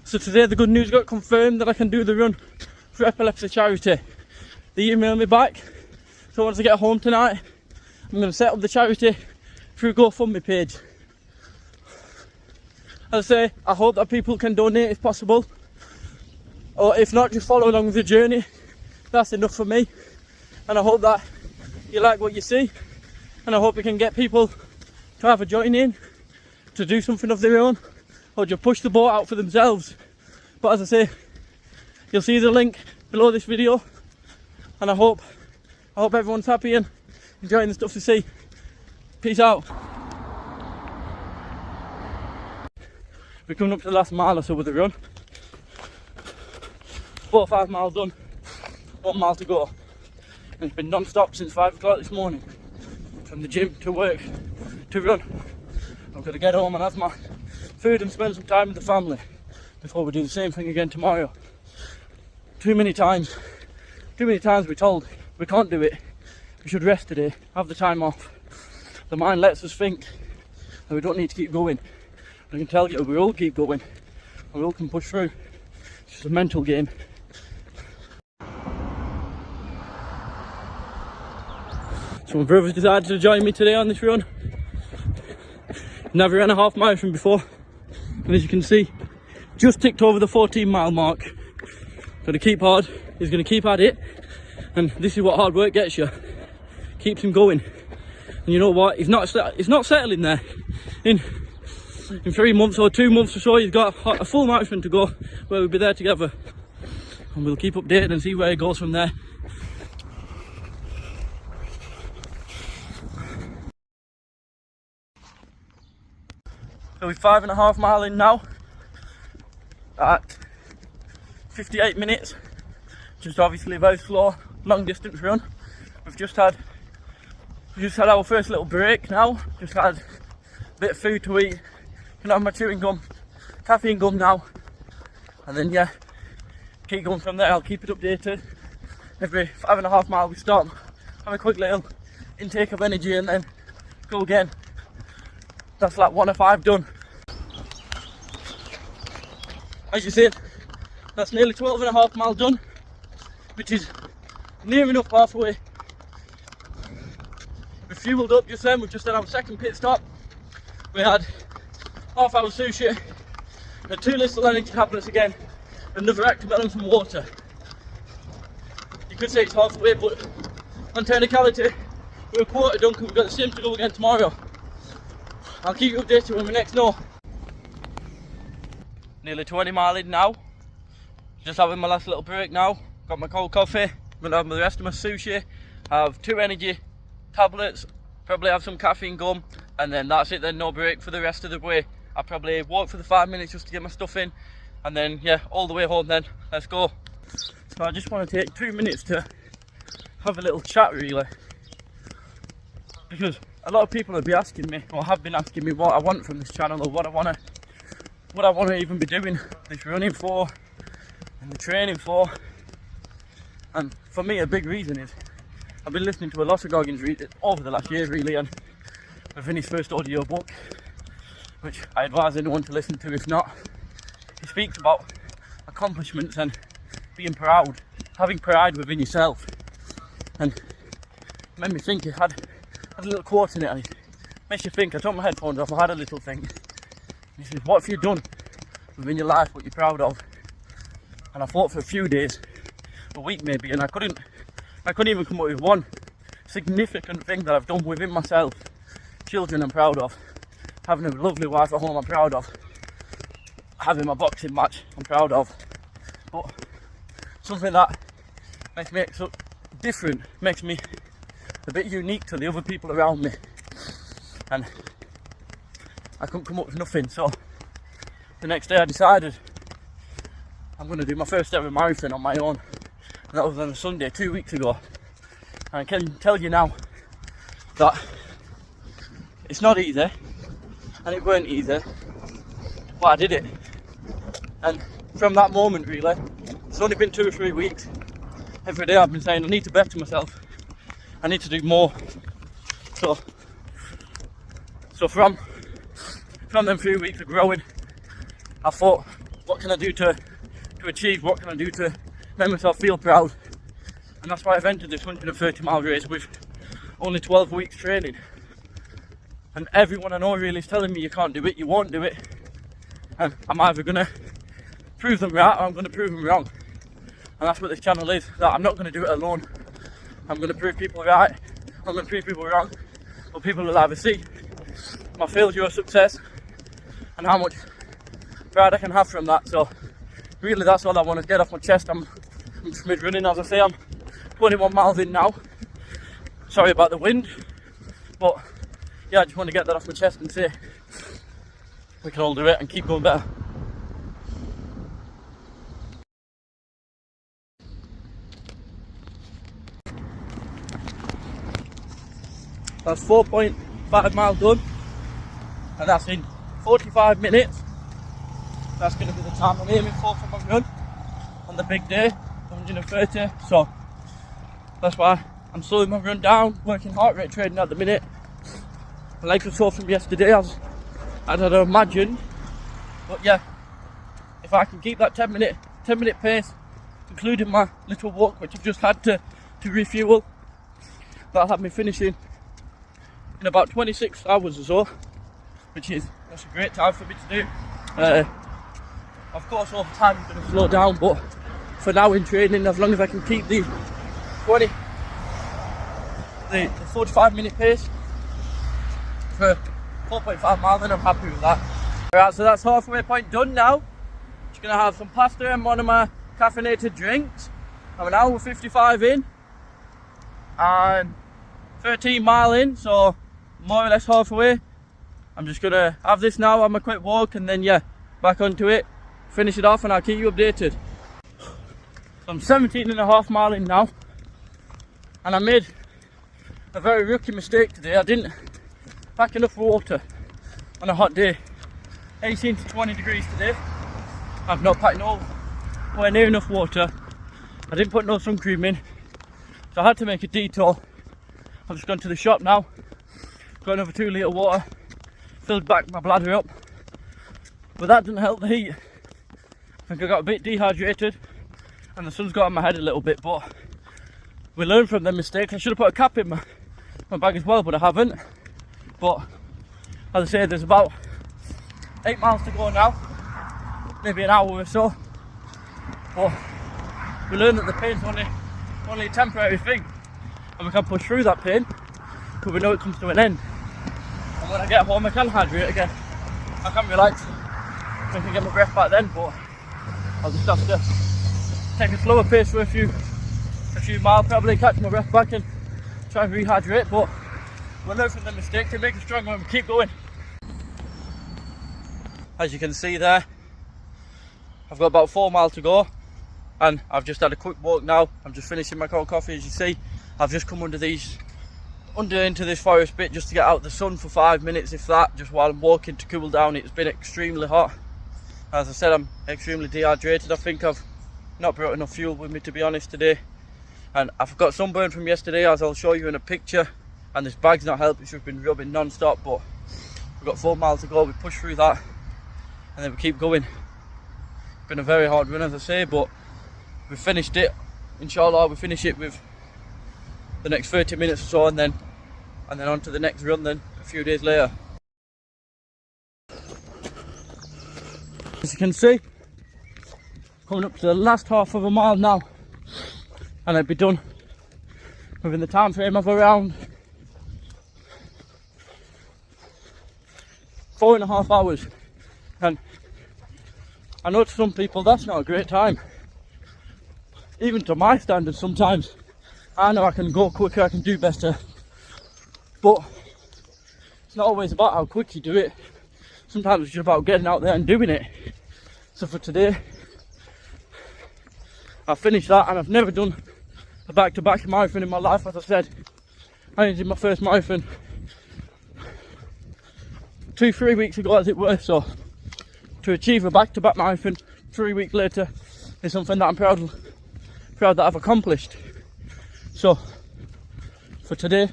So today the good news got confirmed that I can do the run for epilepsy charity. They emailed me back, so once I get home tonight, I'm going to set up the charity through GoFundMe page. As I say, I hope that people can donate if possible, or if not, just follow along with the journey. That's enough for me, and I hope that you like what you see, and I hope we can get people to have a join in, to do something of their own, or just push the boat out for themselves. But as I say, you'll see the link below this video, and I hope everyone's happy and enjoying the stuff to see. Peace out. We're coming up to the last mile or so with the run. 4 or 5 miles done, 1 mile to go. And it's been non-stop since 5 o'clock this morning. From the gym to work to run. I've got to get home and have my food and spend some time with the family before we do the same thing again tomorrow. Too many times we're told we can't do it, we should rest today, have the time off. The mind lets us think that we don't need to keep going. I can tell you, we all keep going, we all can push through. It's just a mental game. So my brother's decided to join me today on this run. Never ran a half marathon before, and as you can see, just ticked over the 14-mile mark. Got to keep hard, he's going to keep at it, and this is what hard work gets you. Keeps him going. And you know what, he's not settling there. In 3 months or 2 months or so, he's got a full marathon to go where we'll be there together, and we'll keep updated and see where he goes from there. So we're 5.5 miles in now at 58 minutes. Just obviously a very slow, long distance run. We've just had our first little break now. Just had a bit of food to eat. Can have my chewing gum, caffeine gum now, and then yeah, keep going from there. I'll keep it updated. Every 5.5 miles we stop, have a quick little intake of energy, and then go again. That's like 1 of 5 done. As you see, that's nearly 12.5 miles done, which is near enough halfway. We fueled up just then. We've just done our second pit stop. We had half-hour sushi, and 2 little energy tablets again, another Actimel and some water. You could say it's halfway, but on technicality, we're a quarter done because we've got the same to go again tomorrow. I'll keep you updated when we next know. Nearly 20 miles in now. Just having my last little break now. Got my cold coffee. I'm going to have the rest of my sushi. I have 2 energy tablets. Probably have some caffeine gum. And then that's it then, no break for the rest of the way. I'll probably walk for the 5 minutes just to get my stuff in. And then, yeah, all the way home then. Let's go. So I just want to take 2 minutes to have a little chat really. Because a lot of people will be asking me, or have been asking me, what I want from this channel, or what I want to even be doing this running for and the training for. And for me, a big reason is I've been listening to a lot of Goggins over the last year really, and I've finished first audio book, which I advise anyone to listen to if not. He speaks about accomplishments and being proud, having pride within yourself, and it made me think. It had a little quote in it, and it makes you think. I took my headphones off, I had a little think. He says, what have you done within your life, what you're proud of? And I thought for a few days, a week maybe, and I couldn't even come up with one significant thing that I've done within myself. Children I'm proud of, having a lovely wife at home I'm proud of, having my boxing match I'm proud of, but something that makes me so different, makes me a bit unique to the other people around me, and I couldn't come up with nothing. So the next day I decided I'm going to do my first ever marathon on my own, and that was on a Sunday 2 weeks ago. And I can tell you now that it's not easy, and it weren't easy, but I did it. And from that moment really, it's only been 2 or 3 weeks, every day I've been saying I need to better myself, I need to do more. So from them 3 weeks of growing, I thought, what can I do to achieve, what can I do to make myself feel proud. And that's why I've entered this 130 mile race with only 12 weeks training. And everyone I know really is telling me you can't do it, you won't do it. And I'm either going to prove them right or I'm going to prove them wrong. And that's what this channel is, that I'm not going to do it alone. I'm going to prove people right, I'm going to prove people wrong. But people will either see my failure or success and how much pride I can have from that. So really that's all I want to get off my chest. I'm just mid-running, as I say. I'm 21 miles in now. Sorry about the wind, but yeah, I just want to get that off my chest and say we can all do it and keep going better. That's 4.5 miles done, and that's in 45 minutes. That's going to be the time I'm aiming for my run on the big day, 130. So that's why I'm slowing my run down, working heart rate training at the minute. My legs are sore from yesterday, as I'd imagined. But yeah, if I can keep that 10 minute pace, including my little walk which I've just had to refuel, that'll have me finishing in about 26 hours or so, that's a great time for me to do. Of course over time I'm going to slow down, but for now in training, as long as I can keep the 45 minute pace for 4.5 miles, then I'm happy with that. Alright, so that's halfway point done now. Just going to have some pasta and one of my caffeinated drinks. I'm an hour 55 in and 13 mile in, so more or less halfway. I'm just going to have this now, have my quick walk, and then yeah, back onto it, finish it off, and I'll keep you updated. So I'm 17.5 mile in now, and I made a very rookie mistake today. I didn't pack enough water on a hot day. 18 to 20 degrees today. I've not packed nowhere near enough water. I didn't put no sun cream in, so I had to make a detour. I've just gone to the shop now, got another 2 litre water, filled back my bladder up, but that didn't help the heat. I think I got a bit dehydrated and the sun's got on my head a little bit, but we learn from them mistakes. I should have put a cap in my bag as well, but I haven't. But as I say, there's about 8 miles to go now, maybe an hour or so, but we learn that the pain's only a temporary thing, and we can push through that pain because we know it comes to an end. And when I get home I can hydrate again, I can relax, I can get my breath back then, but I'll just have to take a slower pace for a few miles, probably catch my breath back and try and rehydrate. But we'll learn from the mistakes and make us stronger and keep going. As you can see there, I've got about 4 miles to go, and I've just had a quick walk now. I'm just finishing my cold coffee. As you see, I've just come into this forest bit just to get out the sun for 5 minutes, if that, just while I'm walking to cool down. It's been extremely hot. As I said, I'm extremely dehydrated. I think I've not brought enough fuel with me, to be honest, today. And I've got sunburn from yesterday, as I'll show you in a picture. And this bag's not helped, it's just been rubbing non-stop, but we've got 4 miles to go. We push through that and then we keep going. It's been a very hard run, as I say, but we finished it. Inshallah, we finish it with the next 30 minutes or so, and then on to the next run then a few days later. As you can see, coming up to the last half of a mile now, and I'll be done within the time frame of around 4.5 hours. And I know to some people that's not a great time, even to my standards. Sometimes I know I can go quicker, I can do better, but it's not always about how quick you do it. Sometimes it's just about getting out there and doing it. So for today, I finished that, and I've never done a back-to-back marathon in my life. As I said, I only did my first marathon 2-3 weeks ago, as it were. So to achieve a back-to-back marathon 3 weeks later is something that I'm proud that I've accomplished. So for today,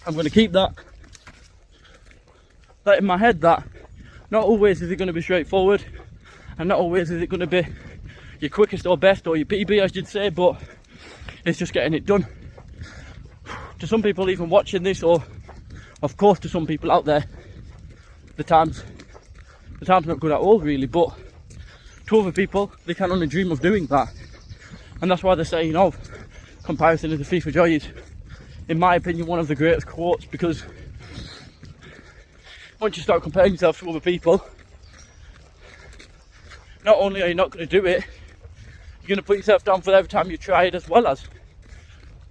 I'm going to keep that in my head, that not always is it going to be straightforward. and not always is it going to be your quickest or best or your PB, as you'd say, but it's just getting it done. To some people even watching this, or of course to some people out there, the time's not good at all really, but to other people they can only dream of doing that. And that's why they're saying, oh, comparison is the thief of joy is, in my opinion, one of the greatest quotes, because once you start comparing yourself to other people, not only are you not going to do it, you're going to put yourself down for every time you try it as well as.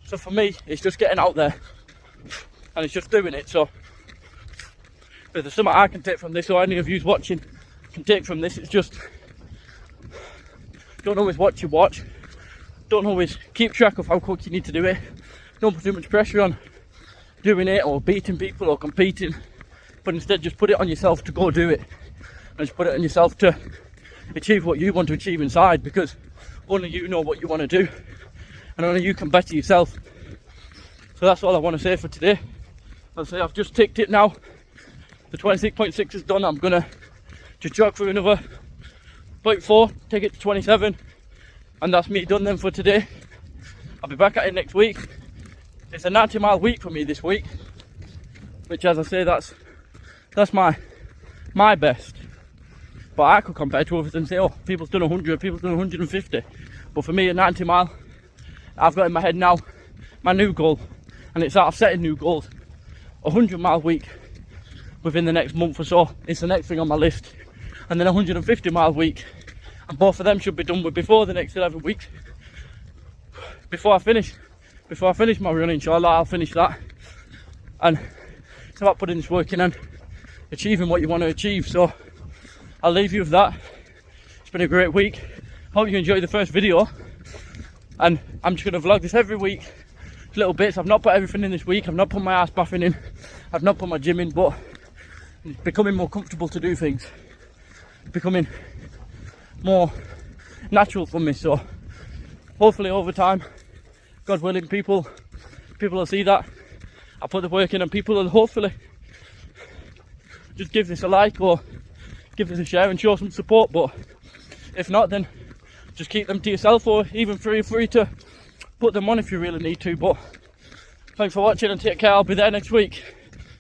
So for me, it's just getting out there and it's just doing it. So if there's something I can take from this, or any of you watching can take from this, it's just don't always watch your watch, don't always keep track of how quick you need to do it, don't put too much pressure on doing it or beating people or competing, but instead just put it on yourself to go do it, and just put it on yourself to achieve what you want to achieve inside, because only you know what you want to do and only you can better yourself. So that's all I want to say for today. I'll say I've just ticked it now, the 26.6 is done. I'm gonna just jog through another 0.4, take it to 27, and that's me done then for today. I'll be back at it next week. It's a 90-mile week for me this week, which, as I say, that's my best. But I could compare to others and say, oh, people's done 100, people's done 150. But for me, a 90 mile, I've got in my head now my new goal, and it's that of setting new goals. 100-mile week within the next month or so, it's the next thing on my list. And then 150-mile week, and both of them should be done with before the next 11 weeks. Before I finish my run, inshallah, I'll finish that. And it's about putting this work in and achieving what you want to achieve. So I'll leave you with that. It's been a great week. Hope you enjoyed the first video, and I'm just going to vlog this every week, little bits. I've not put everything in this week. I've not put my ass bathing in, I've not put my gym in, but it's becoming more comfortable to do things, becoming more natural for me. So hopefully over time, God willing, people will see that I put the work in, and people will hopefully just give this a like or give this a share and show some support. But if not, then just keep them to yourself, or even feel free to put them on if you really need to. But thanks for watching and take care. I'll be there next week.